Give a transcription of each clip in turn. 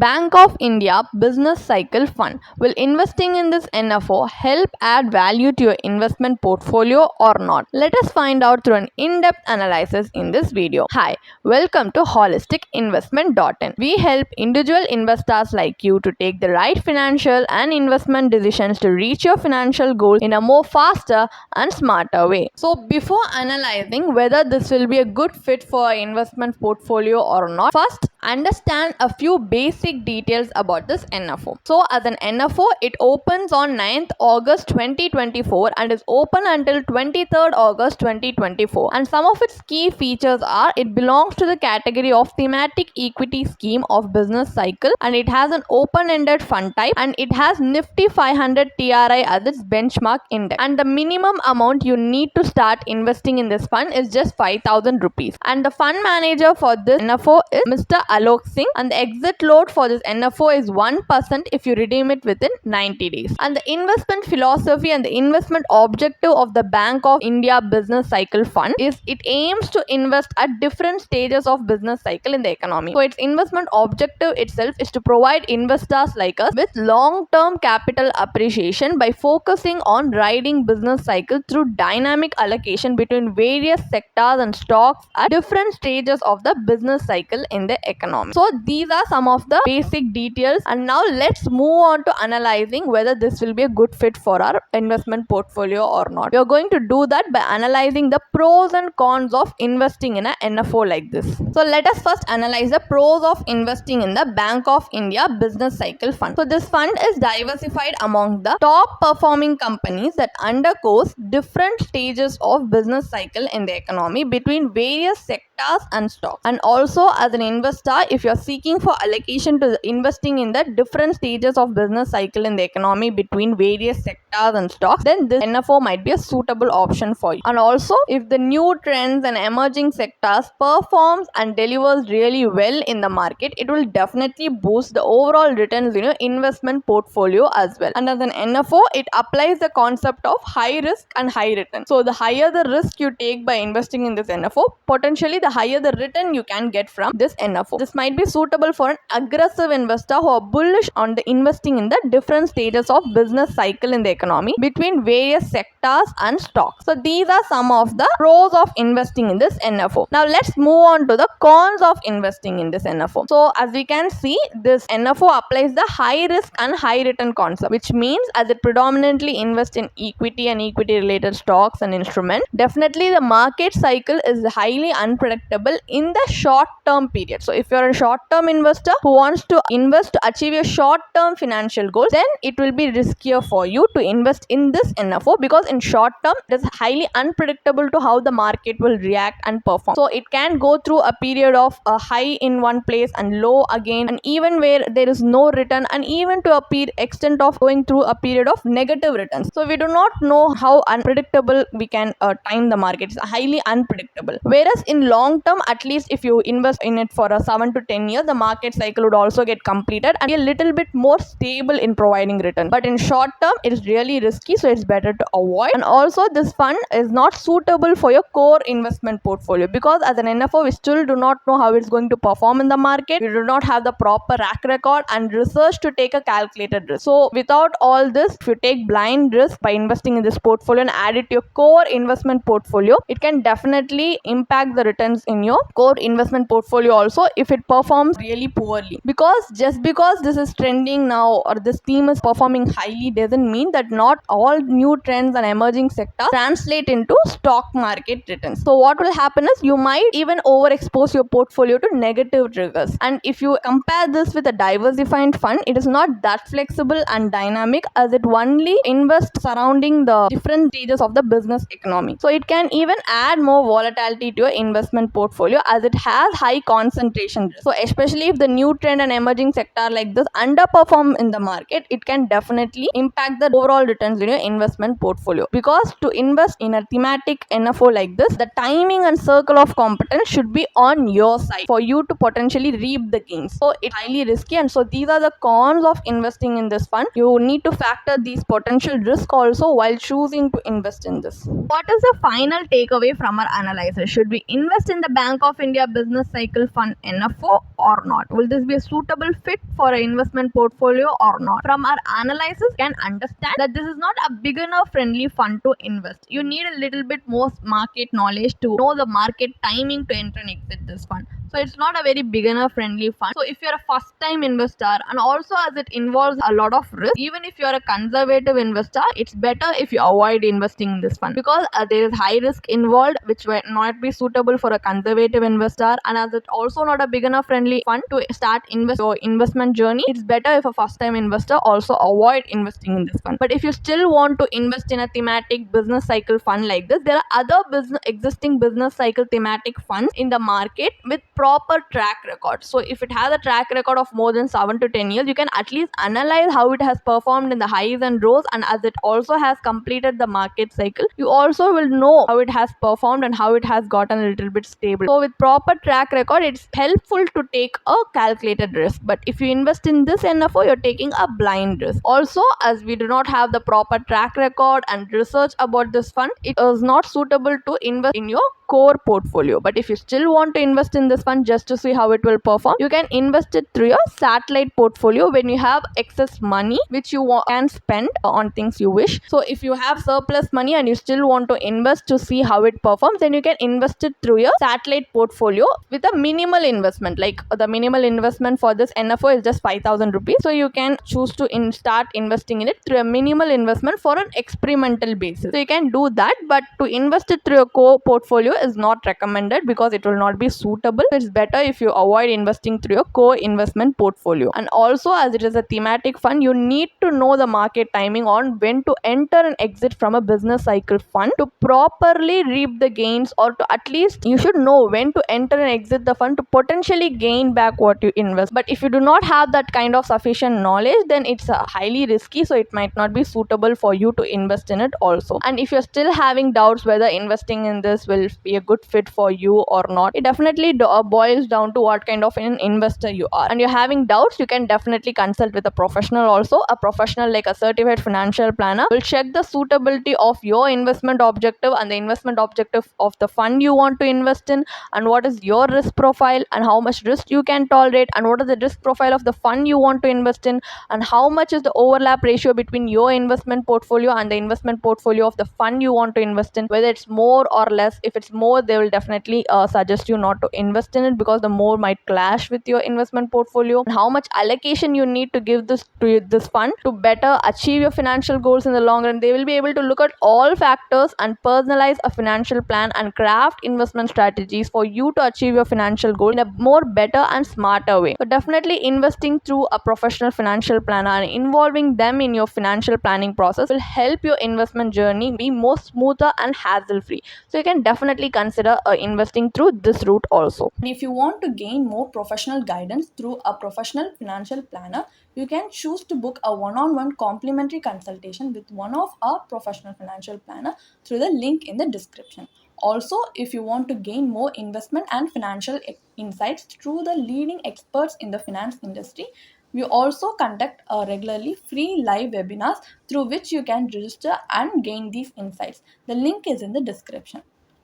Bank of India Business Cycle Fund. Will investing in this NFO help add value to your investment portfolio or not? Let us find out through an in-depth analysis in this video. Hi, welcome to holisticinvestment.in. We help individual investors like you to take the right financial and investment decisions to reach your financial goals in a more faster and smarter way. So before analyzing whether this will be a good fit for our investment portfolio or not, first understand a few basic details about this NFO. So as an NFO, it opens on 9th August 2024 and is open until 23rd August 2024. And some of its key features are it belongs to the category of thematic equity scheme of business cycle, and it has an open-ended fund type, and it has Nifty 500 TRI as its benchmark index. And the minimum amount you need to start investing in this fund is just 5,000 rupees. And the fund manager for this NFO is Mr. Alok Singh, and the exit load for this NFO is 1% if you redeem it within 90 days. And the investment philosophy and the investment objective of the Bank of India Business Cycle Fund is it aims to invest at different stages of business cycle in the economy. So its investment objective itself is to provide investors like us with long-term capital appreciation by focusing on riding business cycle through dynamic allocation between various sectors and stocks at different stages of the business cycle in the economy. So these are some of the basic details, and now let's move on to analyzing whether this will be a good fit for our investment portfolio or not. We are going to do that by analyzing the pros and cons of investing in a NFO like this. So let us first analyze the pros of investing in the Bank of India Business Cycle Fund. So this fund is diversified among the top performing companies that undergoes different stages of business cycle in the economy between various sectors and stocks. And also as an investor, if you are seeking for allocation to investing in the different stages of business cycle in the economy between various sectors and stocks, then this NFO might be a suitable option for you. And also if the new trends and emerging sectors performs and delivers really well in the market, it will definitely boost the overall returns in your investment portfolio as well. And as an NFO, it applies the concept of high risk and high return. So the higher the risk you take by investing in this NFO, potentially the higher the return you can get from this NFO. This might be suitable for an aggressive investor who are bullish on the investing in the different stages of business cycle in the economy between various sectors and stocks. So these are some of the pros of investing in this NFO. Now let's move on to the cons of investing in this NFO. So as we can see, this NFO applies the high risk and high return concept, which means as it predominantly invests in equity and equity related stocks and instruments, definitely the market cycle is highly unpredictable in the short term period. So if you're a short term investor who wants to invest to achieve your short term financial goals, then it will be riskier for you to invest in this NFO, because in short term it is highly unpredictable to how the market will react and perform. So it can go through a period of a high in one place and low again, and even where there is no return, and even to a extent of going through a period of negative returns. So we do not know how unpredictable we can time the market. It's highly unpredictable. Whereas in long term, at least if you invest in it for a 7 to 10 years, the market cycle would also get completed and be a little bit more stable in providing return. But in short term, it is really risky, so it's better to avoid. And also this fund is not suitable for your core investment portfolio, because as an NFO, we still do not know how it's going to perform in the market. We do not have the proper track record and research to take a calculated risk. So without all this, if you take blind risk by investing in this portfolio and add it to your core investment portfolio, it can definitely impact the returns in your core investment portfolio also if it performs really poorly. Because just because this is trending now or this theme is performing highly doesn't mean that not all new trends and emerging sectors translate into stock market returns. So what will happen is you might even overexpose your portfolio to negative triggers. And if you compare this with a diversified fund, it is not that flexible and dynamic, as it only invests surrounding the different stages of the business economy. So it can even add more volatility to your investment portfolio, as it has high concentration risk. So especially if the new trend and emerging sector like this underperform in the market, it can definitely impact the overall returns in your investment portfolio. Because to invest in a thematic NFO like this, the timing and circle of competence should be on your side for you to potentially reap the gains. So it's highly risky, and so these are the cons of investing in this fund. You need to factor these potential risks also while choosing to invest in this. What is the final takeaway from our analysis? Should we invest in the Bank of India Business Cycle Fund NFO NFO or not? Will this be a suitable fit for an investment portfolio or not? From our analysis, you can understand that this is not a beginner friendly fund to invest. You need a little bit more market knowledge to know the market timing to enter and exit this fund. So it's not a very beginner friendly fund. So if you're a first time investor, and also as it involves a lot of risk, even if you're a conservative investor, it's better if you avoid investing in this fund, because there is high risk involved which might not be suitable for a conservative investor, and as it's also not a beginner friendly fund to start your investment journey, it's better if a first time investor also avoid investing in this fund. But if you still want to invest in a thematic business cycle fund like this, there are other existing business cycle thematic funds in the market with proper track record. So if it has a track record of more than 7 to 10 years, you can at least analyze how it has performed in the highs and lows, and as it also has completed the market cycle, you also will know how it has performed and how it has gotten a little bit stable. So with proper track record, it's helpful to take a calculated risk. But if you invest in this NFO, you're taking a blind risk. Also, as we do not have the proper track record and research about this fund, it is not suitable to invest in your core portfolio. But if you still want to invest in this fund just to see how it will perform, you can invest it through your satellite portfolio when you have excess money which you can spend on things you wish. So if you have surplus money and you still want to invest to see how it performs, then you can invest it through your satellite portfolio with a minimal investment. Like the minimal investment for this NFO is just 5,000 rupees. So you can choose to start investing in it through a minimal investment for an experimental basis. So you can do that, but to invest it through a core portfolio is not recommended because it will not be suitable. It's better if you avoid investing through your core investment portfolio. And also, as it is a thematic fund, you need to know the market timing on when to enter and exit from a business cycle fund to properly reap the gains, or to at least you should know when to enter and exit the fund to potentially gain back what you invest. But if you do not have that kind of sufficient knowledge, then it's highly risky, so it might not be suitable for you to invest in it also. And if you're still having doubts whether investing in this will be a good fit for you or not, it definitely boils down to what kind of an investor you are. And you're having doubts, you can definitely consult with a professional also. A professional like a certified financial planner will check the suitability of your investment objective and the investment objective of the fund you want to invest in, and what is your risk profile and how much risk you can tolerate, and what is the risk profile of the fund you want to invest in, and how much is the overlap ratio between your investment portfolio and the investment portfolio of the fund you want to invest in, whether it's more or less. If it's more, they will definitely suggest you not to invest in it because the more might clash with your investment portfolio, and how much allocation you need to give this to this fund to better achieve your financial goals in the long run. They will be able to look at all factors and personalize a financial plan and craft investment strategies for you to achieve your financial goal in a more better and smarter way. So definitely investing through a professional financial planner and involving them in your financial planning process will help your investment journey be more smoother and hassle free. So you can definitely consider investing through this route also. And if you want to gain more professional guidance through a professional financial planner, you can choose to book a one-on-one complimentary consultation with one of our professional financial planner through the link in the description. Also, if you want to gain more investment and financial insights through the leading experts in the finance industry, we also conduct regularly free live webinars through which you can register and gain these insights. The link is in the description.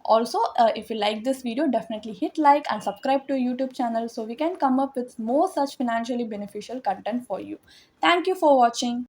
Also, if you like this video, definitely hit like and subscribe to YouTube channel so we can come up with more such financially beneficial content for you. Thank you for watching.